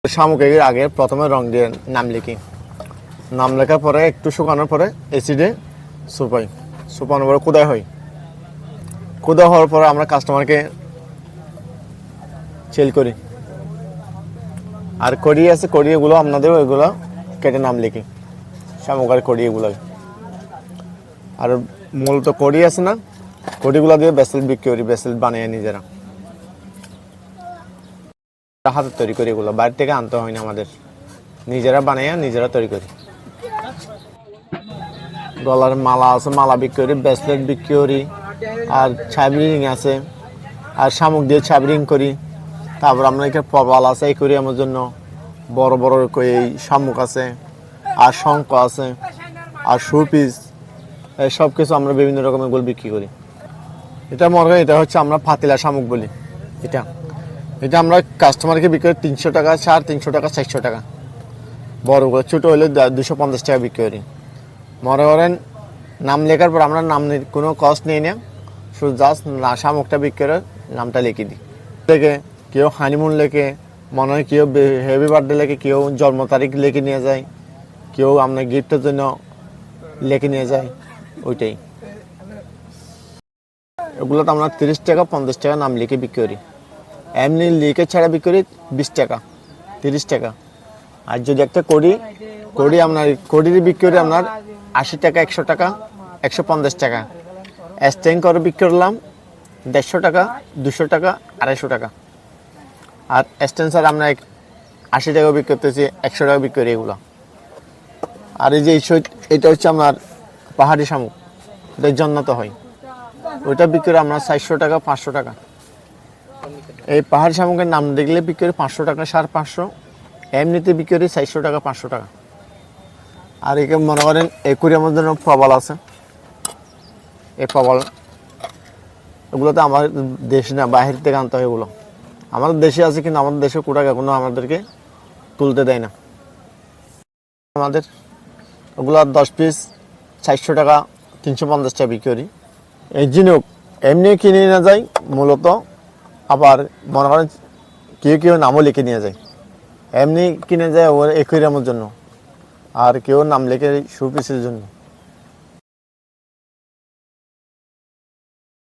শামুকের আগে প্রথমে রং দিয়ে নাম লিখি, নাম লেখার পরে একটু শুকানোর পরে এসিডে শুকাই, শুকানোর পরে কোদাই হয়, কোদা হওয়ার পরে আমরা কাস্টমারকে সেল করি। আর কড়ি আছে, কড়িগুলো আপনাদের ওইগুলো কেটে নাম লিখি, শামুকের কড়িগুলো। আর মূলত কড়ি আছে না, কড়িগুলো দিয়ে ব্রেসলেট বিক্রি করি, ব্রেসলেট বানিয়ে নিজেরা হাতে তৈরি করি। এগুলো বাইরে থেকে আনতে হয় না, আমাদের নিজেরা বানিয়ে নিজেরা তৈরি করি। গলার মালা আছে, মালা বিক্রি করি, ব্রেসলেট বিক্রি করি, আর ছাবরি রিং আছে, আর শামুক দিয়ে ছাবরি রিং করি। তারপর আমরা এখানে প্রবাল আছে এই করি আমার জন্য, বড় বড় এই শামুক আছে, আর শঙ্খ আছে, আর শোপিস, এই সব কিছু আমরা বিভিন্ন রকমের গোল বিক্রি করি। এটা মনে হয় এটা হচ্ছে আমরা পাতিলা শামুক বলি। এটা আমরা কাস্টমারকে বিক্রি করি 300 টাকা, 350 টাকা, 400 টাকা। বড়গুলো ছোটো হলে 250 টাকা বিক্রি করি। মনে করেন নাম লেখার পর আমরা নাম কোনো কস্ট নিই না, শুধু জাস্ট শামুকটা বিক্রি করে নামটা লিখে দিই। লেখে কেউ হানিমুন লেখে, মনে হয় কেউ হ্যাপি বার্থডে লেখে, কেউ জন্ম তারিখ লিখে নিয়ে যায়, কেউ আপনার গিফটের জন্য লিখে নিয়ে যায়, ওইটাই। এগুলো তো আমরা 30 টাকা 50 টাকা নাম লিখে বিক্রি করি। এমনি লিখে ছাড়া বিক্রি করি 20 টাকা 30 টাকা। আর যদি একটা কড়ি আপনার কড়ির বিক্রি করি আপনার 80 টাকা, 100 টাকা, 150 টাকা। এক্সচেঞ্জ করে বিক্রি করলাম 150 টাকা, 200 টাকা, 250 টাকা। আর এক্সটেন্সার আমরা 80 টাকা বিক্রি করতেছি, 100 টাকা বিক্রি করি এগুলো। আর এই যে এটা হচ্ছে আপনার পাহাড়ি শামুক, এটা জন্নত হয়, ওইটা বিক্রি করে আমরা 400 টাকা, 500 টাকা। এই পাহাড়ি শামুকের নাম দেখলে বিক্রি করি 500 টাকা, 550। এমনিতে বিক্রি করি 400 টাকা, 500 টাকা। আর একে মনে করেন একুরিয়ামের জন্য প্রবাল আছে, এই প্রবাল এগুলোতে আমার দেশ না, বাহির থেকে আনতে হয় এগুলো। আমাদের দেশে আছে, কিন্তু আমাদের দেশে কোটাকে এখনো আমাদেরকে তুলতে দেয় না। আমাদের ওগুলো 10 পিস 400 টাকা, 350 টাকা বিক্রি করি। এই ঝিনুক এমনি কিনে নিয়ে যায় মূলত, আবার মনে করেন কেউ নামও লিখে নিয়ে যায়, এমনি কিনে যায় ওর একুরিয়ামের জন্য, আর কেউ নাম লিখে শো পিসের জন্য।